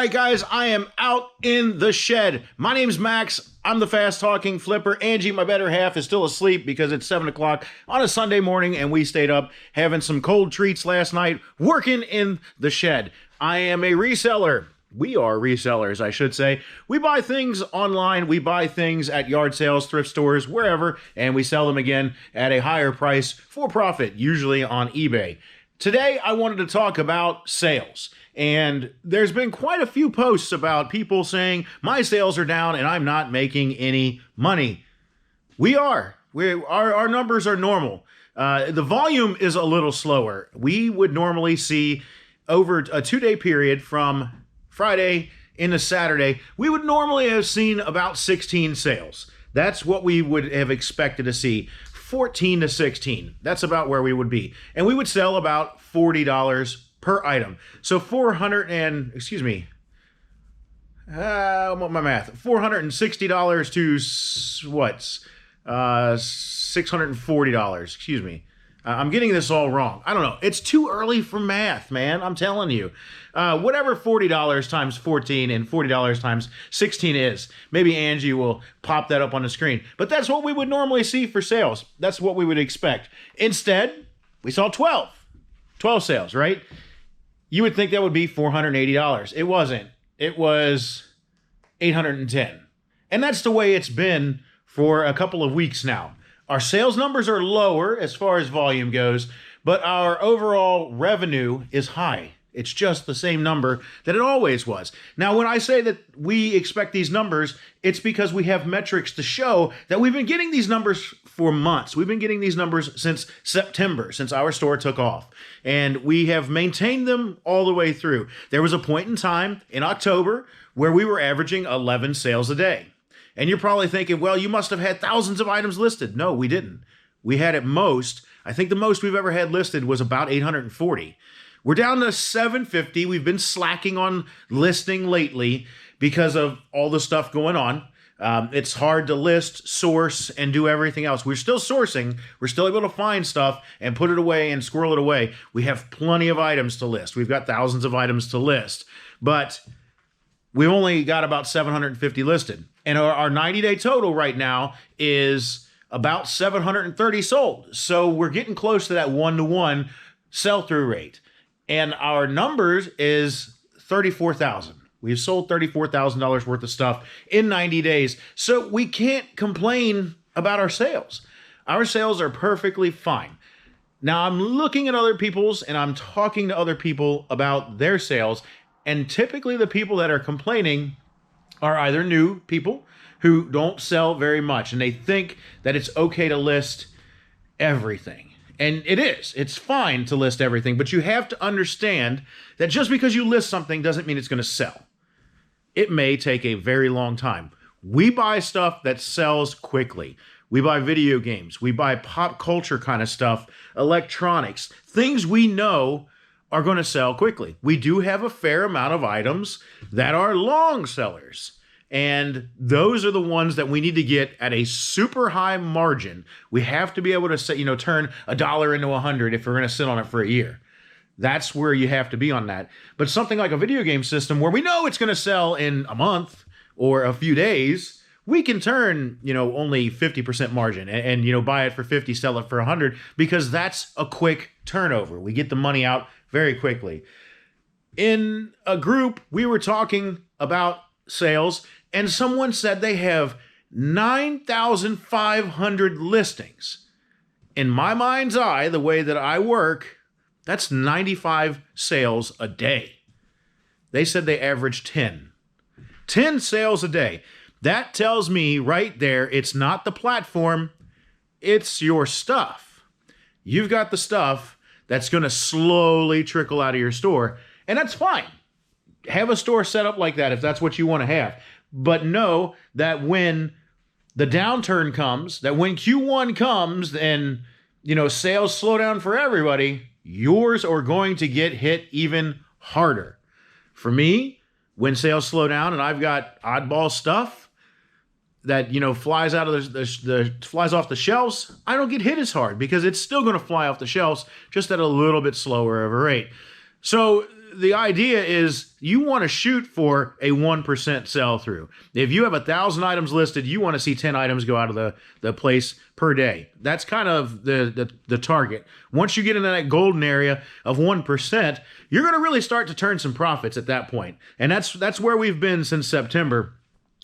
right, guys, I am out in the shed. My name's Max. I'm the fast-talking flipper. Angie, my better half, is still asleep because it's 7 o'clock on a Sunday morning, and we stayed up having some cold treats last night, working in the shed. I am a reseller. We are resellers, I should say. We buy things online. We buy things at yard sales, thrift stores, wherever, and we sell them again at a higher price for profit, usually on eBay. Today, I wanted to talk about sales. And there's been quite a few posts about people saying, my sales are down and I'm not making any money. We are. Our numbers are normal. The volume is a little slower. We would normally see over a 2-day period from Friday into Saturday, we would normally have seen about 16 sales. That's what we would have expected to see. 14 to 16. That's about where we would be. And we would sell about $40 per item. So $460 to what? $640. Excuse me. I'm getting this all wrong. I don't know. It's too early for math, man. I'm telling you. Whatever $40 times 14 and $40 times 16 is. Maybe Angie will pop that up on the screen. But that's what we would normally see for sales. That's what we would expect. Instead, we saw 12 sales, right? You would think that would be $480. It wasn't. It was $810. And that's the way it's been for a couple of weeks now. Our sales numbers are lower as far as volume goes, but our overall revenue is high. It's just the same number that it always was. Now, when I say that we expect these numbers, it's because we have metrics to show that we've been getting these numbers for months. We've been getting these numbers since September, since our store took off. And we have maintained them all the way through. There was a point in time in October where we were averaging 11 sales a day. And you're probably thinking, well, you must have had thousands of items listed. No, we didn't. We had at most, I think the most we've ever had listed was about 840. We're down to 750. We've been slacking on listing lately because of all the stuff going on. It's hard to list, source, and do everything else. We're still sourcing. We're still able to find stuff and put it away and squirrel it away. We have plenty of items to list. We've got thousands of items to list. But we've only got about 750 listed. And our 90-day total right now is about 730 sold. So we're getting close to that 1-to-1 sell-through rate. And our numbers is $34,000. We've sold $34,000 worth of stuff in 90 days. So we can't complain about our sales. Our sales are perfectly fine. Now I'm looking at other people's and I'm talking to other people about their sales. And typically the people that are complaining are either new people who don't sell very much and they think that it's okay to list everything. And it is. It's fine to list everything, but you have to understand that just because you list something doesn't mean it's going to sell. It may take a very long time. We buy stuff that sells quickly. We buy video games. We buy pop culture kind of stuff, electronics, things we know are going to sell quickly. We do have a fair amount of items that are long sellers. And those are the ones that we need to get at a super high margin. We have to be able to say, turn $1 into 100 if we're going to sit on it for a year. That's where you have to be on that. But something like a video game system where we know it's going to sell in a month or a few days, we can turn, only 50% margin and buy it for 50, sell it for 100 because that's a quick turnover. We get the money out very quickly. In a group, we were talking about sales, and someone said they have 9,500 listings. In my mind's eye, the way that I work, that's 95 sales a day. They said they average 10 sales a day. That tells me right there, it's not the platform, it's your stuff. You've got the stuff that's going to slowly trickle out of your store, and that's fine. Have a store set up like that if that's what you want to have. But know that when the downturn comes, that when Q1 comes and, sales slow down for everybody, yours are going to get hit even harder. For me, when sales slow down and I've got oddball stuff that, flies out of flies off the shelves, I don't get hit as hard because it's still going to fly off the shelves just at a little bit slower of a rate. So the idea is you want to shoot for a 1% sell through. If you have 1,000 items listed, you want to see 10 items go out of the place per day. That's kind of the target. Once you get into that golden area of 1%, you're going to really start to turn some profits at that point. And that's where we've been since September.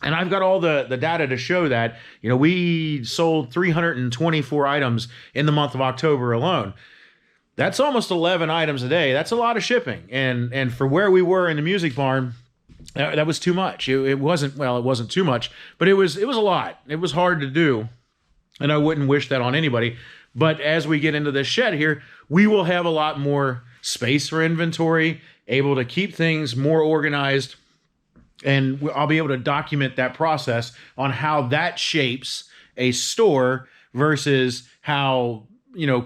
And I've got all the data to show that. We sold 324 items in the month of October alone. That's almost 11 items a day. That's a lot of shipping. And for where we were in the music barn, that was too much. It wasn't too much, but it was a lot. It was hard to do. And I wouldn't wish that on anybody. But as we get into this shed here, we will have a lot more space for inventory, able to keep things more organized. And I'll be able to document that process on how that shapes a store versus how,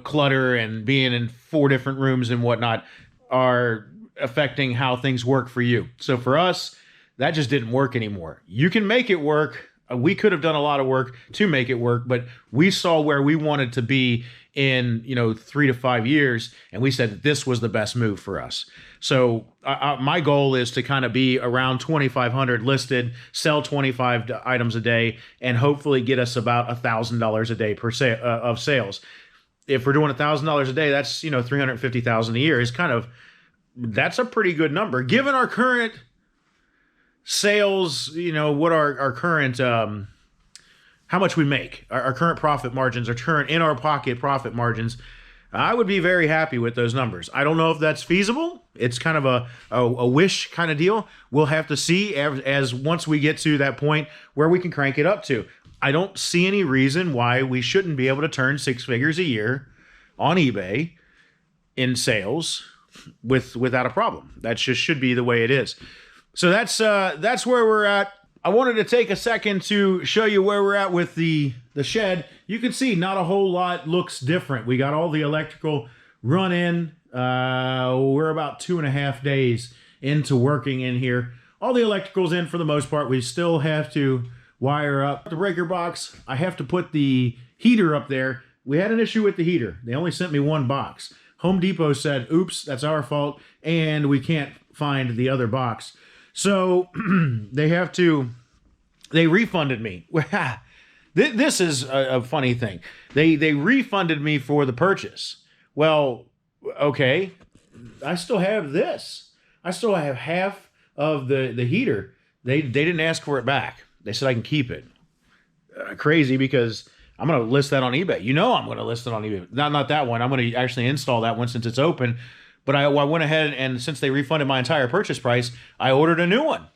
clutter and being in 4 different rooms and whatnot are affecting how things work for you. So for us, that just didn't work anymore. You can make it work. We could have done a lot of work to make it work, but we saw where we wanted to be in, 3 to 5 years, and we said that this was the best move for us. So my goal is to kind of be around 2,500 listed, sell 25 items a day, and hopefully get us about $1,000 a day of sales. If we're doing $1,000 a day, that's $350,000 a year. Is that's a pretty good number given our current sales. What our current how much we make, our current profit margins, our current in our pocket profit margins. I would be very happy with those numbers. I don't know if that's feasible. It's kind of a wish kind of deal. We'll have to see as once we get to that point where we can crank it up to. I don't see any reason why we shouldn't be able to turn 6 figures a year on eBay in sales without a problem. That just should be the way it is. So that's where we're at. I wanted to take a second to show you where we're at with the shed. You can see not a whole lot looks different. We got all the electrical run in. We're about 2.5 days into working in here. All the electrical's in for the most part. We still have to wire up the breaker box. I have to put the heater up there. We had an issue with the heater. They only sent me 1 box. Home Depot said, oops, that's our fault, and we can't find the other box. So they refunded me. This is a funny thing. They refunded me for the purchase. Well, okay, I still have this. I still have half of the heater. They didn't ask for it back. They said I can keep it. Crazy, because I'm going to list that on eBay. I'm going to list it on eBay. Not that one. I'm going to actually install that one since it's open. But I went ahead, and since they refunded my entire purchase price, I ordered a new one.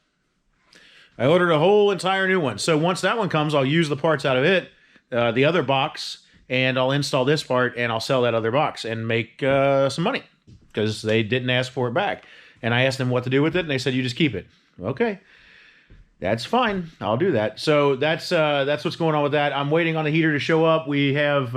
I ordered a whole entire new one. So once that one comes, I'll use the parts out of it, the other box, and I'll install this part, and I'll sell that other box and make some money because they didn't ask for it back. And I asked them what to do with it, and they said, you just keep it. Okay, that's fine. I'll do that. So that's what's going on with that. I'm waiting on the heater to show up. We have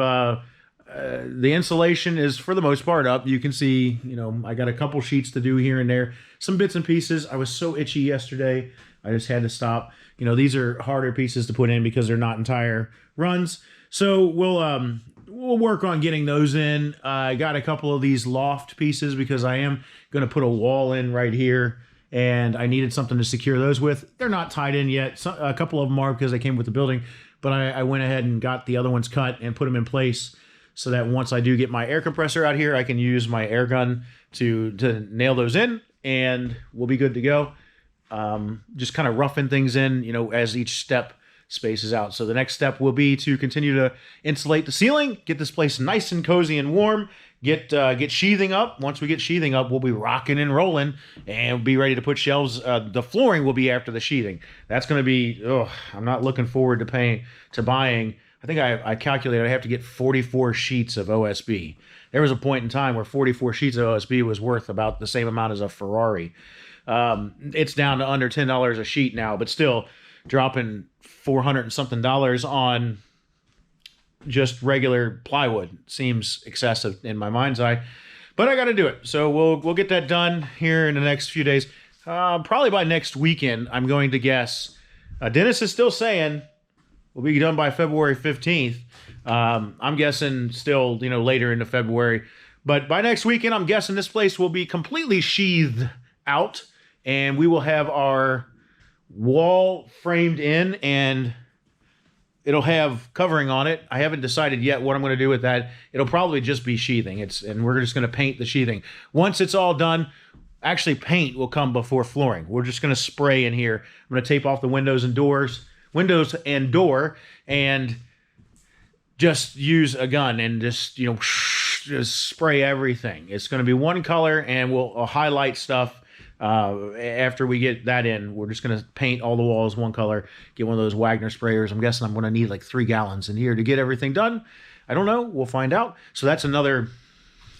the insulation is for the most part up. You can see, I got a couple sheets to do here and there, some bits and pieces. I was so itchy yesterday. I just had to stop. These are harder pieces to put in because they're not entire runs. So we'll work on getting those in. I got a couple of these loft pieces because I am going to put a wall in right here, and I needed something to secure those with. They're not tied in yet. A couple of them are because they came with the building, but I went ahead and got the other ones cut and put them in place so that once I do get my air compressor out here, I can use my air gun to nail those in, and we'll be good to go. Just kind of roughing things in, as each step spaces out. So the next step will be to continue to insulate the ceiling, get this place nice and cozy and warm, get sheathing up. Once we get sheathing up, we'll be rocking and rolling and be ready to put shelves. The flooring will be after the sheathing. That's going to be, I'm not looking forward to buying. I think I calculated I have to get 44 sheets of OSB. There was a point in time where 44 sheets of OSB was worth about the same amount as a Ferrari. It's down to under $10 a sheet now, but still dropping $400 and something on just regular plywood seems excessive in my mind's eye, but I got to do it. So we'll get that done here in the next few days. Probably by next weekend, I'm going to guess. Dennis is still saying we'll be done by February 15th. I'm guessing still, later into February. But by next weekend, I'm guessing this place will be completely sheathed out, and we will have our wall framed in, and it'll have covering on it. I haven't decided yet what I'm going to do with that. It'll probably just be sheathing. And we're just going to paint the sheathing. Once it's all done, actually paint will come before flooring. We're just going to spray in here. I'm going to tape off the windows and door, and just use a gun and just spray everything. It's going to be one color, and we'll highlight stuff. After we get that in, we're just going to paint all the walls one color, get one of those Wagner sprayers. I'm guessing I'm going to need like 3 gallons in here to get everything done. I don't know. We'll find out. So that's another,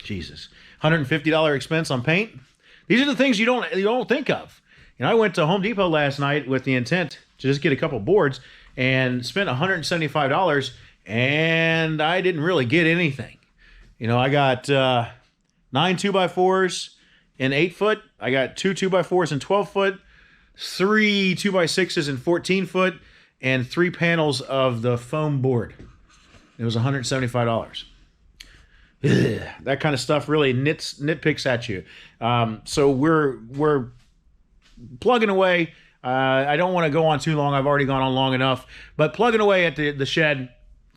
$150 expense on paint. These are the things you don't think of. I went to Home Depot last night with the intent to just get a couple boards and spent $175, and I didn't really get anything. I got 9 2x4s in 8 foot. I got 2 2x4s in 12 foot, 3 2x6s in 14 foot, and 3 panels of the foam board. It was $175. Ugh, that kind of stuff really nitpicks at you. So we're plugging away. I don't want to go on too long. I've already gone on long enough. But plugging away at the shed,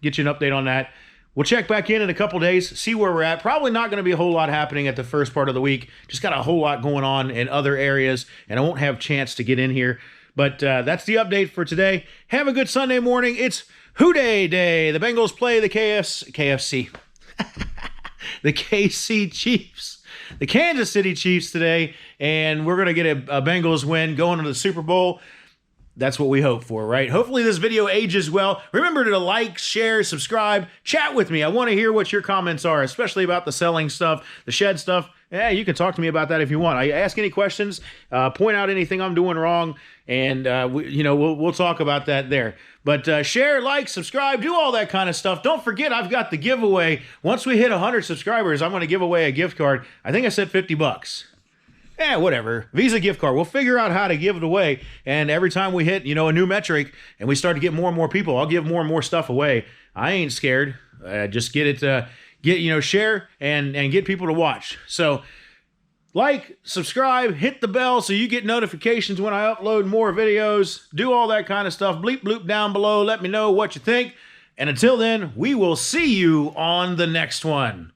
get you an update on that. We'll check back in a couple days, see where we're at. Probably not going to be a whole lot happening at the first part of the week. Just got a whole lot going on in other areas, and I won't have a chance to get in here. But that's the update for today. Have a good Sunday morning. It's Hoo-Day Day. The Bengals play the KFC. The KC Chiefs. The Kansas City Chiefs today, and we're going to get a Bengals win going to the Super Bowl. That's what we hope for, right? Hopefully this video ages well. Remember to like, share, subscribe, chat with me. I want to hear what your comments are, especially about the selling stuff, the shed stuff. Yeah, you can talk to me about that if you want. I ask any questions, point out anything I'm doing wrong, and we'll talk about that there. But share, like, subscribe, do all that kind of stuff. Don't forget, I've got the giveaway. Once we hit 100 subscribers, I'm going to give away a gift card. I think I said $50. Whatever. Visa gift card. We'll figure out how to give it away. And every time we hit, a new metric and we start to get more and more people, I'll give more and more stuff away. I ain't scared. Just get it, share and get people to watch. So like, subscribe, hit the bell so you get notifications when I upload more videos. Do all that kind of stuff. Bleep bloop down below. Let me know what you think. And until then, we will see you on the next one.